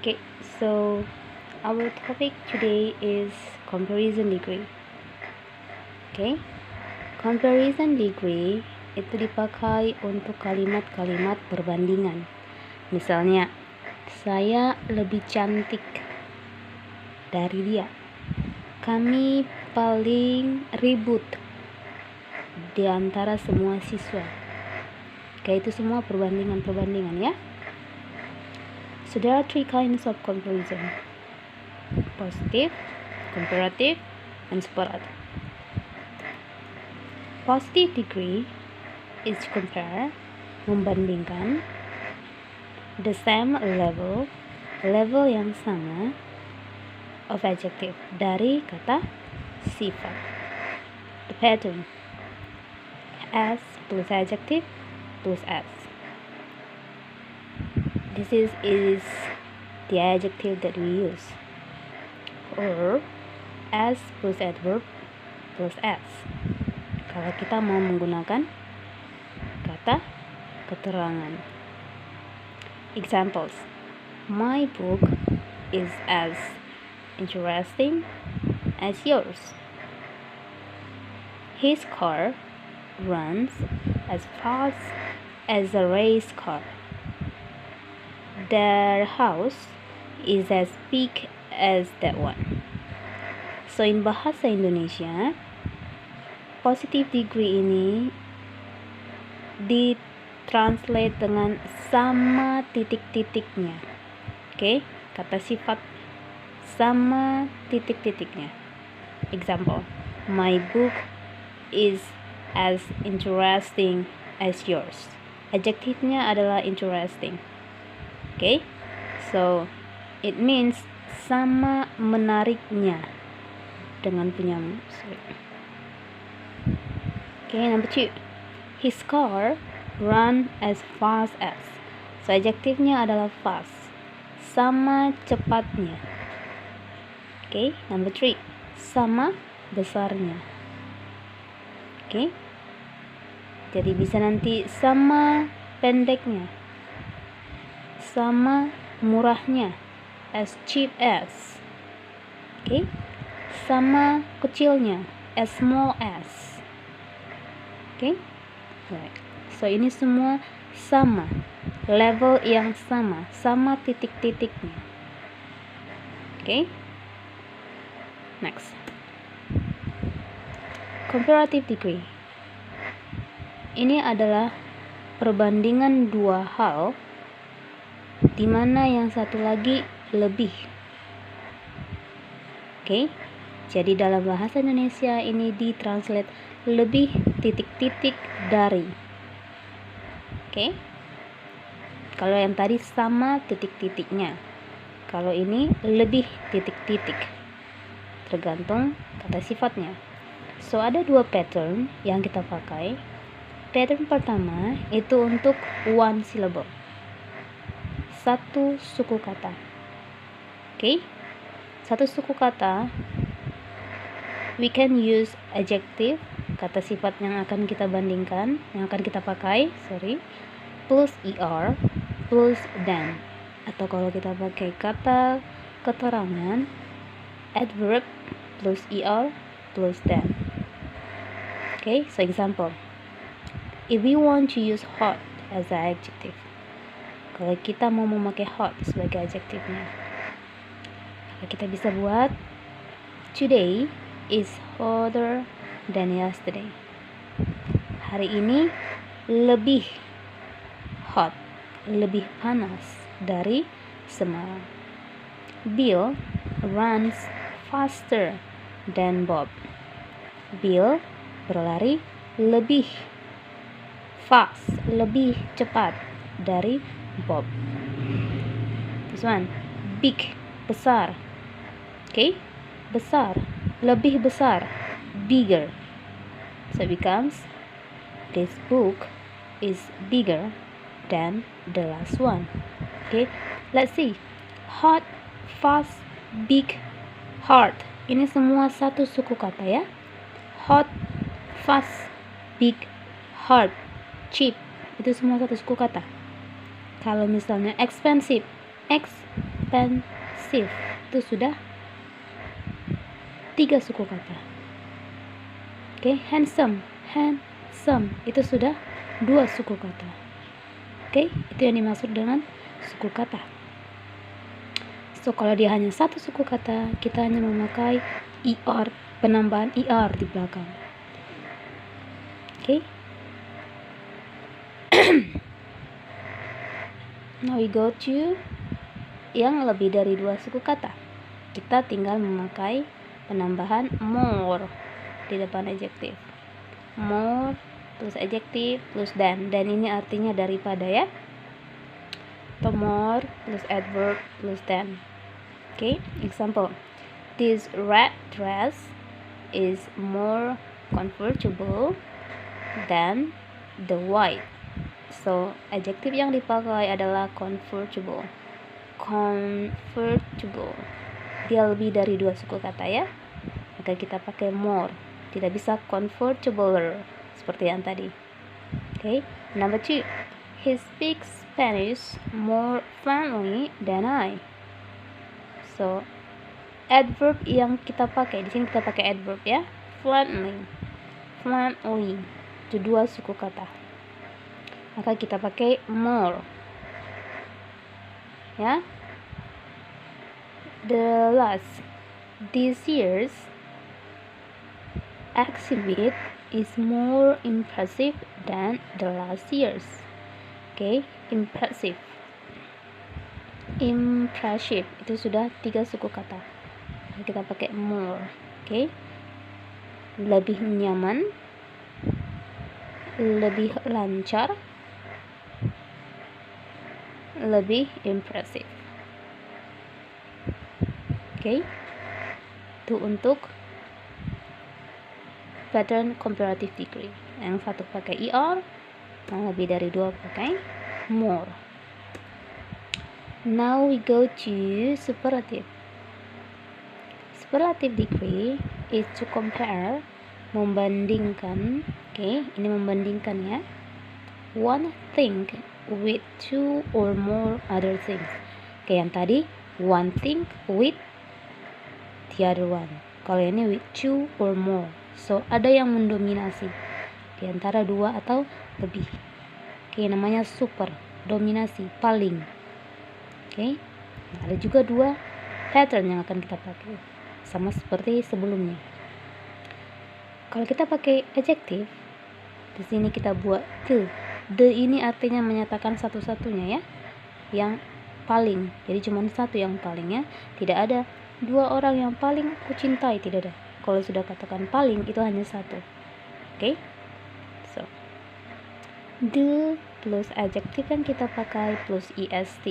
Okay, so our topic today is comparison degree. Okay, comparison degree itu dipakai untuk kalimat-kalimat perbandingan. Misalnya, saya lebih cantik dari dia. Kami paling ribut di antara semua siswa. Kayak itu semua perbandingan ya. So there are three kinds of comparison: positive, comparative, and superlative. Positive degree is to compare, membandingkan, the same level yang sama of adjective, dari kata sifat. The pattern: as plus adjective plus s. This is the adjective that we use. Or as plus adverb plus s. Kalau kita mau menggunakan kata keterangan. Examples: my book is as interesting as yours. His car runs as fast as a race car. Their house is as big as that one. So in bahasa Indonesia, positive degree ini ditranslate dengan sama titik-titiknya. Oke, kata sifat sama titik-titiknya. Example: my book is as interesting as yours. Adjektifnya adalah interesting. Okay, so it means sama menariknya dengan punyamu. Okay, number 2. His car run as fast as. So adjektifnya adalah fast, sama cepatnya. Okay, number 3. Sama besarnya. Okay, jadi bisa nanti sama pendeknya, sama murahnya, as cheap as. Okay, sama kecilnya, as small as. Okay, right. So ini semua sama, level yang sama, sama titik-titiknya. Okay, next. Comparative degree. Ini adalah perbandingan dua hal di mana yang satu lagi lebih. Oke, jadi dalam bahasa Indonesia ini ditranslate lebih titik-titik dari. Oke, kalau yang tadi sama titik-titiknya, kalau ini lebih titik-titik, tergantung kata sifatnya. So ada dua pattern yang kita pakai. Pattern pertama itu untuk one syllable, satu suku kata. Okay, satu suku kata, we can use adjective, kata sifat yang akan kita bandingkan, yang akan kita pakai, plus er plus than. Atau kalau kita pakai kata keterangan, adverb plus er plus than. Okay, so example: if we want to use hot as an adjective, kalau kita mau memakai hot sebagai adjektifnya, kita bisa buat today is hotter than yesterday. Hari ini lebih hot, lebih panas dari semalam. Bill runs faster than Bob. Bill berlari lebih fast, lebih cepat dari Bob. This one, big, besar. Okay, besar, lebih besar, bigger. So it becomes, this book is bigger than the last one. Okay, let's see. Hot, fast, big, hard. Ini semua satu suku kata ya. Hot, fast, big, hard, cheap. Itu semua satu suku kata. Kalau misalnya expensive, X expensive. Itu sudah 3 suku kata. Oke, handsome itu sudah 2 suku kata. Oke, itu yang dimaksud dengan suku kata. So, kalau dia hanya 1 suku kata, kita hanya memakai ER, penambahan ER di belakang. Oke. Now we go to yang lebih dari 2 suku kata. Kita tinggal memakai penambahan more di depan adjective. More plus adjective plus than. Dan ini artinya daripada ya. Atau more plus adverb plus than. Okay, example. This red dress is more comfortable than the white. So, adjective yang dipakai adalah comfortable. Comfortable. Dia lebih dari 2 suku kata ya. Maka kita pakai more. Tidak bisa comfortabler seperti yang tadi. Okay, number 2. He speaks Spanish more fluently than I. So, adverb yang kita pakai di sini kita pakai adverb ya. Fluently. Fluently. Itu 2 suku kata. Maka kita pakai more. Ya. The last. This year's exhibit is more impressive than the last year's. Okay, impressive. Impressive itu sudah 3 suku kata. Kita pakai more. Okay. Lebih nyaman, lebih lancar, lebih impressive. Okay. Itu untuk pattern comparative degree. Yang satu pakai ER, yang lebih dari 2 pakai more. Now we go to superlative. Superlative degree is to compare, membandingkan. Okay, ini membandingkan ya. One thing with 2 or more other things. Okay, yang tadi one thing with the other one. Kalau ini with 2 or more. So, ada yang mendominasi di antara 2 atau lebih. Oke, namanya super, dominasi, paling. Oke, ada juga 2 pattern yang akan kita pakai. Sama seperti sebelumnya. Kalau kita pakai adjective, di sini kita buat the. The ini artinya menyatakan satu-satunya ya. Yang paling. Jadi cuma satu yang paling ya. Tidak ada 2 orang yang paling aku cintai, tidak ada. Kalau sudah katakan paling, itu hanya 1. Oke. So, the plus adjective kan kita pakai plus est.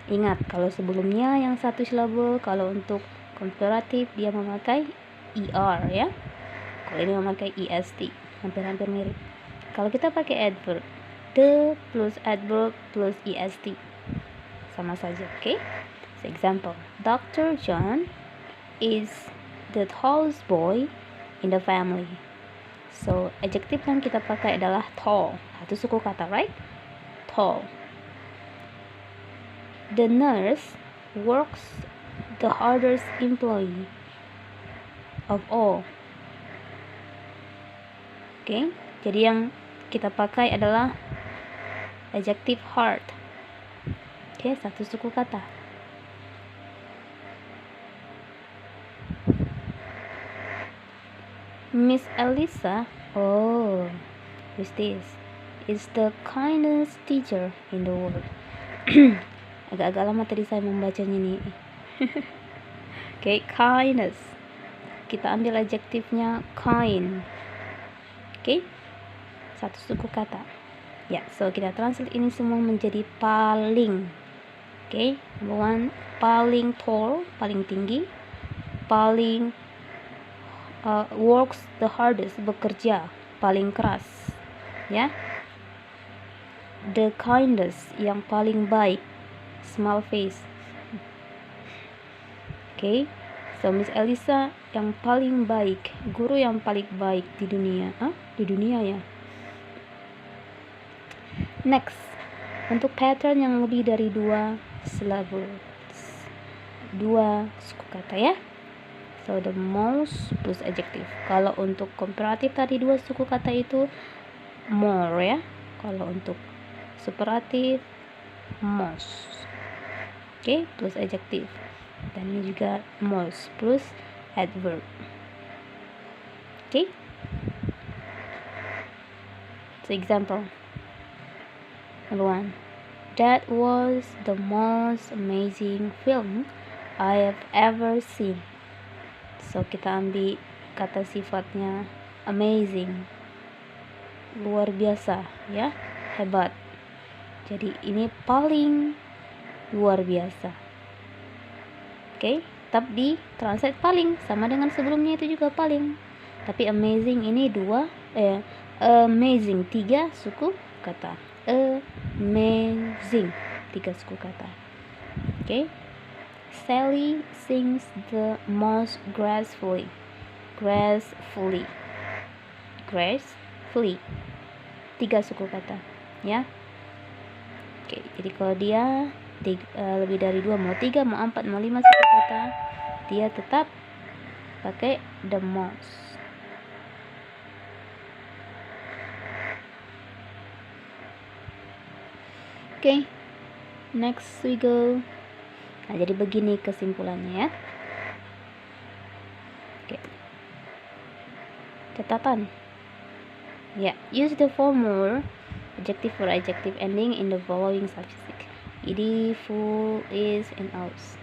Ingat, kalau sebelumnya yang 1 silabel, kalau untuk komparatif dia memakai er ya. Kalau ini memakai est. Hampir-hampir mirip. Kalau kita pakai adverb, the plus adverb plus est. Sama saja, oke? So, example, Dr. John is the tallest boy in the family. So, adjective yang kita pakai adalah tall. Satu suku kata, right? Tall. The nurse works the hardest employee of all. Oke, jadi yang kita pakai adalah adjective hard. Oke, satu suku kata. Miss Elisa, who's this? Is the kindest teacher in the world. Agak-agak lama tadi saya membacanya nih. Oke, kindness. Kita ambil adjektifnya kind. Oke, satu suku kata. Ya, so kita translate ini semua menjadi paling. Oke, number 1, paling tall, paling tinggi. Paling works the hardest, bekerja paling keras. Ya. The kindest, yang paling baik. Small face. Okay. So Miss Elisa yang paling baik, guru yang paling baik di dunia. Di dunia ya. Next, untuk pattern yang lebih dari 2 syllables. dua suku kata ya. So the most plus adjective. Kalau untuk komparatif tadi dua suku kata itu more ya. Kalau untuk superatif most. Oke, plus adjective. Dan ini juga most plus adverb. Oke. So example. Number 1. That was the most amazing film I have ever seen. So kita ambil kata sifatnya amazing, luar biasa ya, hebat. Jadi ini paling luar biasa. Oke, tetap di translate paling sama dengan sebelumnya itu juga paling. Tapi amazing ini amazing 3 suku kata. Amazing 3 suku kata. Oke. Sally sings the most gracefully. Gracefully 3 suku kata ya. Oke, jadi kalau dia lebih dari 2, mau 3, mau 4, mau 5 suku kata, dia tetap pakai the most. Oke, next we go. Nah, jadi begini kesimpulannya ya. Oke. Catatan. Ya, use the form more adjective for adjective ending in the following subject. Id, full, is, and aus.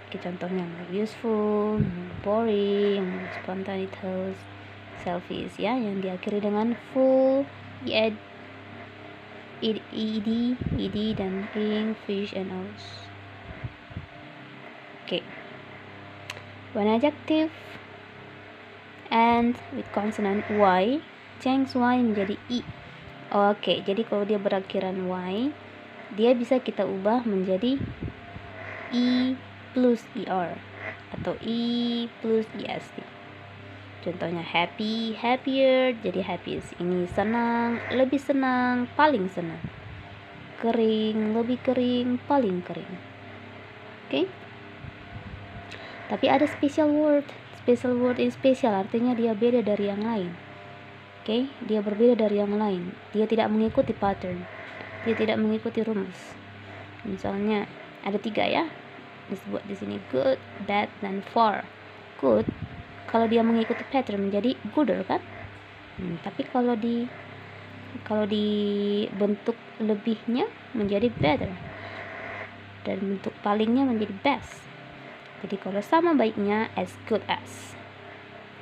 Oke, contohnya useful, boring, spontaneous, selfish ya, yang diakhiri dengan full, ed, dan ing, fish, and aus. Okay. When adjective and with consonant y, change y menjadi i. Oke, jadi kalau dia berakhiran y, dia bisa kita ubah menjadi i plus er atau i plus est. Contohnya happy, happier, jadi happiest. Ini senang, lebih senang, paling senang. Kering, lebih kering, paling kering. Oke. Tapi ada special word. Special word ini spesial, artinya dia beda dari yang lain. Oke, dia berbeda dari yang lain. Dia tidak mengikuti pattern. Dia tidak mengikuti rumus. Misalnya ada 3 ya. Disebut di sini good, bad, dan far. Good kalau dia mengikuti pattern menjadi gooder kan? Tapi kalau di bentuk lebihnya menjadi better. Dan bentuk palingnya menjadi best. Jadi kalau sama baiknya as good as.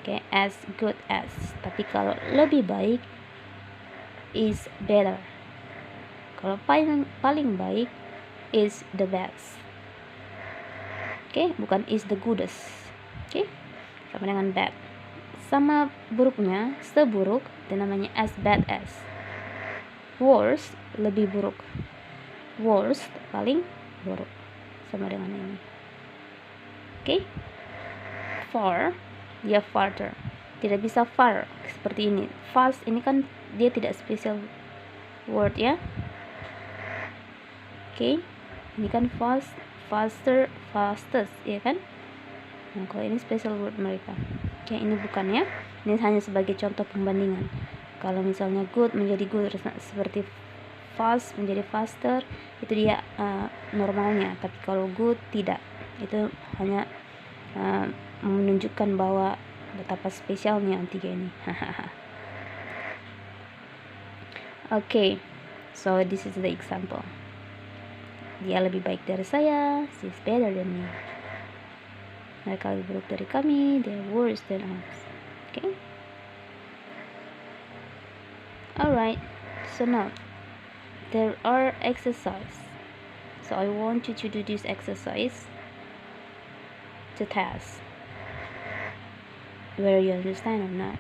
Oke, as good as. Tapi kalau lebih baik is better. Kalau paling baik is the best. Oke, bukan is the goodest. Oke, sama dengan bad. Sama buruknya, seburuk, dan namanya as bad as. Worst, lebih buruk. Worst, paling buruk. Sama dengan ini. Oke, far, dia farther. Tidak bisa far seperti ini. Fast ini kan dia tidak special word ya. Oke, ini kan fast, faster, fastest ya kan. Nah, kalau ini special word mereka. Oke, ini bukan ya. Ini hanya sebagai contoh pembandingan. Kalau misalnya good menjadi good, seperti fast menjadi faster, itu dia normalnya. Tapi kalau good tidak. Itu hanya menunjukkan bahwa betapa spesialnya tiga ini. Okay, so this is the example. Dia lebih baik dari saya, she's better than me. Mereka lebih buruk dari kami, they're worse than us. Okay. Alright, so now there are exercise. So I want you to do this exercise to test whether you understand or not.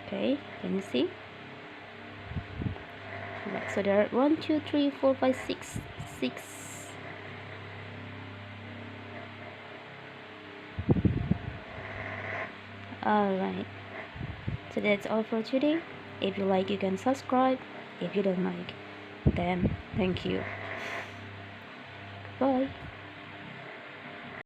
Okay, can you see? Right, so there are 1, 2, 3, 4, 5, 6. Alright, so that's all for today. If you like, you can subscribe. If you don't like, then thank you. Bye.